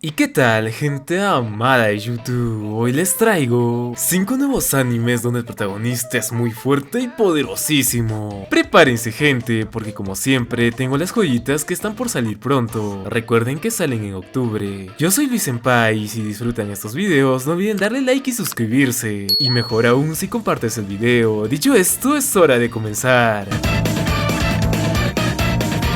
¿Y qué tal, gente amada de YouTube? Hoy les traigo 5 nuevos animes donde el protagonista es muy fuerte y poderosísimo. Prepárense, gente, porque como siempre tengo las joyitas que están por salir pronto. Recuerden que salen en octubre. Yo soy Luis Senpai y si disfrutan estos videos no olviden darle like y suscribirse. Y mejor aún si compartes el video. Dicho esto, es hora de comenzar.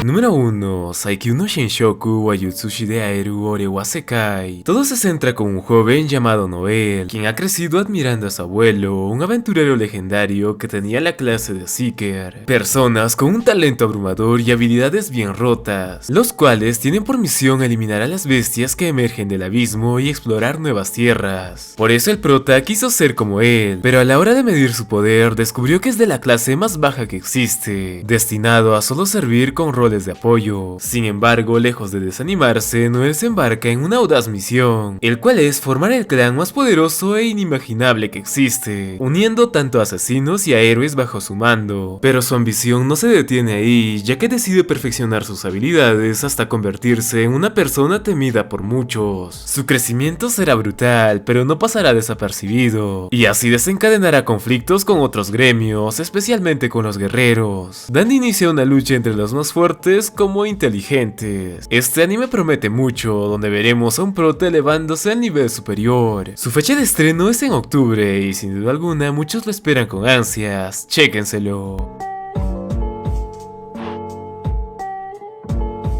Número 1. Saikyu no Shenshoku wa Yutsushi de Aeru Ore wa Sekai. Todo se centra con un joven llamado Noel, quien ha crecido admirando a su abuelo, un aventurero legendario que tenía la clase de Seeker. Personas con un talento abrumador y habilidades bien rotas, los cuales tienen por misión eliminar a las bestias que emergen del abismo y explorar nuevas tierras. Por eso el prota quiso ser como él, pero a la hora de medir su poder descubrió que es de la clase más baja que existe, destinado a solo servir con roles de apoyo. Sin embargo, lejos de desanimarse, Noel se embarca en una audaz misión, el cual es formar el clan más poderoso e inimaginable que existe, uniendo tanto a asesinos y a héroes bajo su mando. Pero su ambición no se detiene ahí, ya que decide perfeccionar sus habilidades hasta convertirse en una persona temida por muchos. Su crecimiento será brutal, pero no pasará desapercibido, y así desencadenará conflictos con otros gremios, especialmente con los guerreros, dando inicio a una lucha entre los más fuertes como inteligentes. Este anime promete mucho, donde veremos a un prota elevándose al nivel superior. Su fecha de estreno es en octubre y sin duda alguna muchos lo esperan con ansias. Chéquenselo.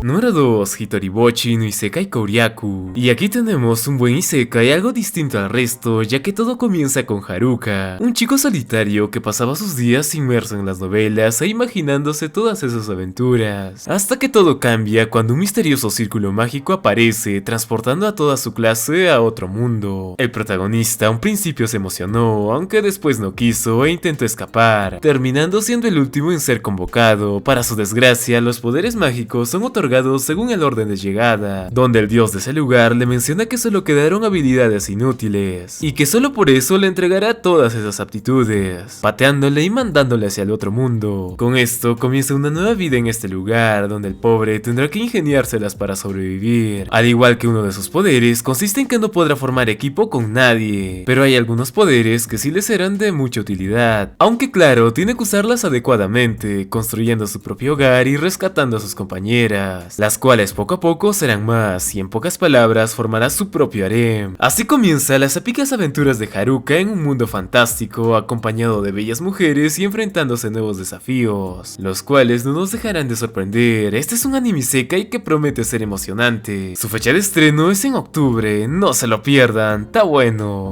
Número 2. Hitoribochi no Isekai Kouryaku. Y aquí tenemos un buen Isekai algo distinto al resto, ya que todo comienza con Haruka, un chico solitario que pasaba sus días inmerso en las novelas e imaginándose todas esas aventuras, hasta que todo cambia cuando un misterioso círculo mágico aparece, transportando a toda su clase a otro mundo. El protagonista a un principio se emocionó, aunque después no quiso e intentó escapar, terminando siendo el último en ser convocado. Para su desgracia, los poderes mágicos son otorgados según el orden de llegada, donde el dios de ese lugar le menciona que solo quedaron habilidades inútiles, y que solo por eso le entregará todas esas aptitudes, pateándole y mandándole hacia el otro mundo. Con esto comienza una nueva vida en este lugar, donde el pobre tendrá que ingeniárselas para sobrevivir. Al igual que uno de sus poderes consiste en que no podrá formar equipo con nadie, pero hay algunos poderes que sí le serán de mucha utilidad, aunque claro, tiene que usarlas adecuadamente, construyendo su propio hogar y rescatando a sus compañeras, las cuales poco a poco serán más, y en pocas palabras formará su propio harem. Así comienza las épicas aventuras de Haruka en un mundo fantástico, acompañado de bellas mujeres y enfrentándose a nuevos desafíos, los cuales no nos dejarán de sorprender. Este es un anime isekai que promete ser emocionante. Su fecha de estreno es en octubre, no se lo pierdan, está bueno.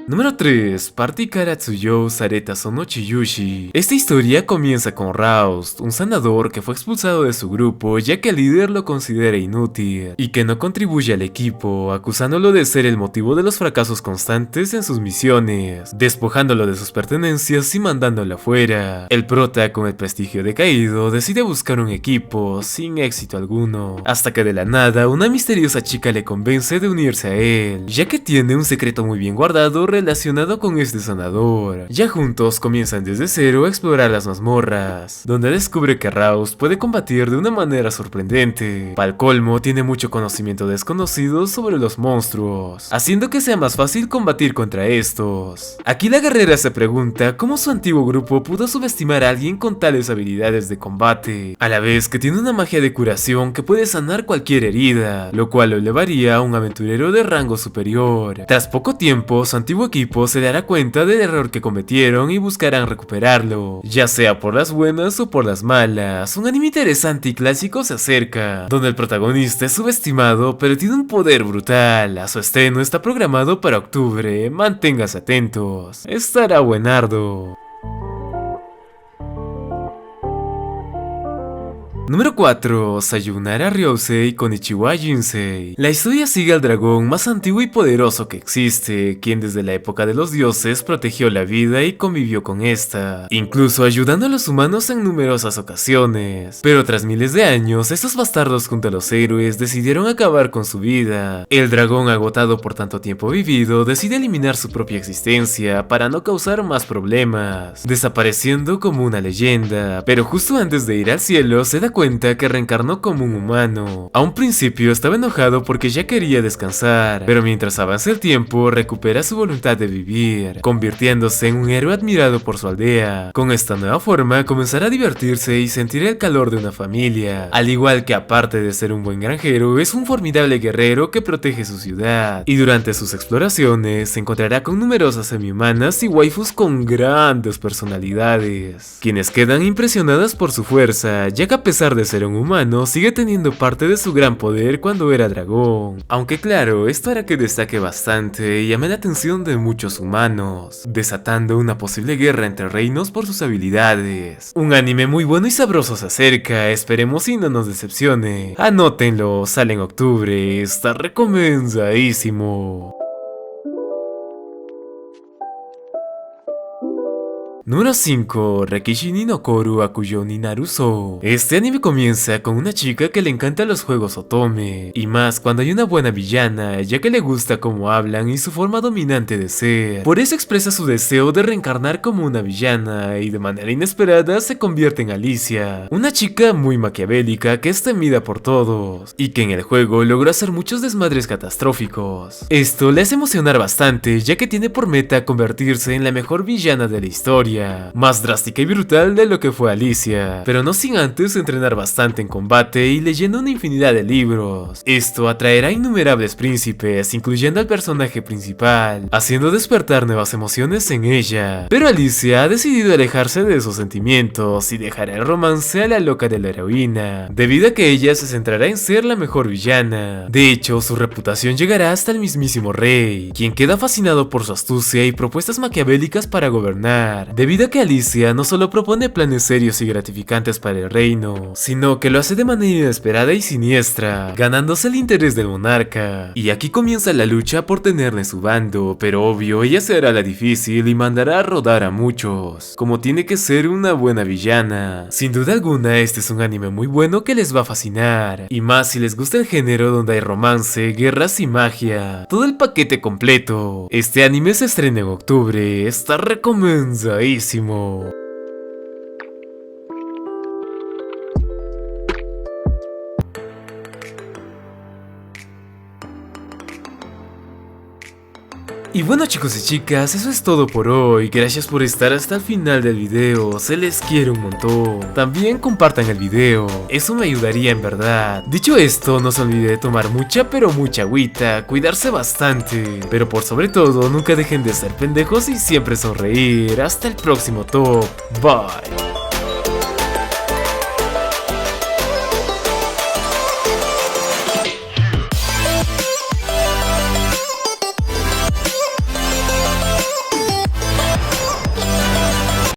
Número 3. Party Karatsuyou Sareta Sono Chiyushi. Esta historia comienza con Raust, un sanador que fue expulsado de su grupo ya que el líder lo considera inútil y que no contribuye al equipo, acusándolo de ser el motivo de los fracasos constantes en sus misiones, despojándolo de sus pertenencias y mandándolo afuera. El prota, con el prestigio decaído, decide buscar un equipo sin éxito alguno, hasta que de la nada una misteriosa chica le convence de unirse a él, ya que tiene un secreto muy bien guardado relacionado con este sanador. Ya juntos comienzan desde cero a explorar las mazmorras, donde descubre que Raus puede combatir de una manera sorprendente. Pal colmo, tiene mucho conocimiento desconocido sobre los monstruos, haciendo que sea más fácil combatir contra estos. Aquí la guerrera se pregunta cómo su antiguo grupo pudo subestimar a alguien con tales habilidades de combate, a la vez que tiene una magia de curación que puede sanar cualquier herida, lo cual lo elevaría a un aventurero de rango superior. Tras poco tiempo, su antiguo equipo se dará cuenta del error que cometieron y buscarán recuperarlo, ya sea por las buenas o por las malas. Un anime interesante y clásico se acerca, donde el protagonista es subestimado pero tiene un poder brutal. A su estreno está programado para octubre, manténganse atentos, estará buenardo. Número 4. Sayonara Ryousei Konichiwa Jinsei. La historia sigue al dragón más antiguo y poderoso que existe, quien desde la época de los dioses protegió la vida y convivió con esta, incluso ayudando a los humanos en numerosas ocasiones. Pero tras miles de años, estos bastardos junto a los héroes decidieron acabar con su vida. El dragón, agotado por tanto tiempo vivido, decide eliminar su propia existencia para no causar más problemas, desapareciendo como una leyenda. Pero justo antes de ir al cielo se da cuenta cuenta que reencarnó como un humano. A un principio estaba enojado porque ya quería descansar, pero mientras avanza el tiempo recupera su voluntad de vivir, convirtiéndose en un héroe admirado por su aldea. Con esta nueva forma comenzará a divertirse y sentir el calor de una familia, al igual que aparte de ser un buen granjero, es un formidable guerrero que protege su ciudad, y durante sus exploraciones se encontrará con numerosas semi-humanas y waifus con grandes personalidades, quienes quedan impresionadas por su fuerza, ya que a pesar de ser un humano, sigue teniendo parte de su gran poder cuando era dragón. Aunque claro, esto hará que destaque bastante y llame la atención de muchos humanos, desatando una posible guerra entre reinos por sus habilidades. Un anime muy bueno y sabroso se acerca, esperemos y no nos decepcione. Anótenlo, sale en octubre, está recomendadísimo. Número 5. Rekishi ni no Koru Akuyo ni Naruso. Este anime comienza con una chica que le encanta los juegos otome, y más cuando hay una buena villana, ya que le gusta cómo hablan y su forma dominante de ser. Por eso expresa su deseo de reencarnar como una villana, y de manera inesperada se convierte en Alicia, una chica muy maquiavélica que es temida por todos, y que en el juego logró hacer muchos desmadres catastróficos. Esto le hace emocionar bastante, ya que tiene por meta convertirse en la mejor villana de la historia, más drástica y brutal de lo que fue Alicia, pero no sin antes entrenar bastante en combate y leyendo una infinidad de libros. Esto atraerá a innumerables príncipes, incluyendo al personaje principal, haciendo despertar nuevas emociones en ella. Pero Alicia ha decidido alejarse de esos sentimientos y dejará el romance a la loca de la heroína, debido a que ella se centrará en ser la mejor villana. De hecho, su reputación llegará hasta el mismísimo rey, quien queda fascinado por su astucia y propuestas maquiavélicas para gobernar, debido a que Alicia no solo propone planes serios y gratificantes para el reino, sino que lo hace de manera inesperada y siniestra, ganándose el interés del monarca. Y aquí comienza la lucha por tenerla en su bando, pero obvio ella se hará la difícil y mandará a rodar a muchos, como tiene que ser una buena villana. Sin duda alguna este es un anime muy bueno que les va a fascinar, y más si les gusta el género donde hay romance, guerras y magia, todo el paquete completo. Este anime se estrena en octubre, está recomendadísimo. Y bueno chicos y chicas, eso es todo por hoy, gracias por estar hasta el final del video, se les quiere un montón. También compartan el video, eso me ayudaría en verdad. Dicho esto, no se olvide de tomar mucha pero mucha agüita, cuidarse bastante, pero por sobre todo nunca dejen de ser pendejos y siempre sonreír. Hasta el próximo top, bye.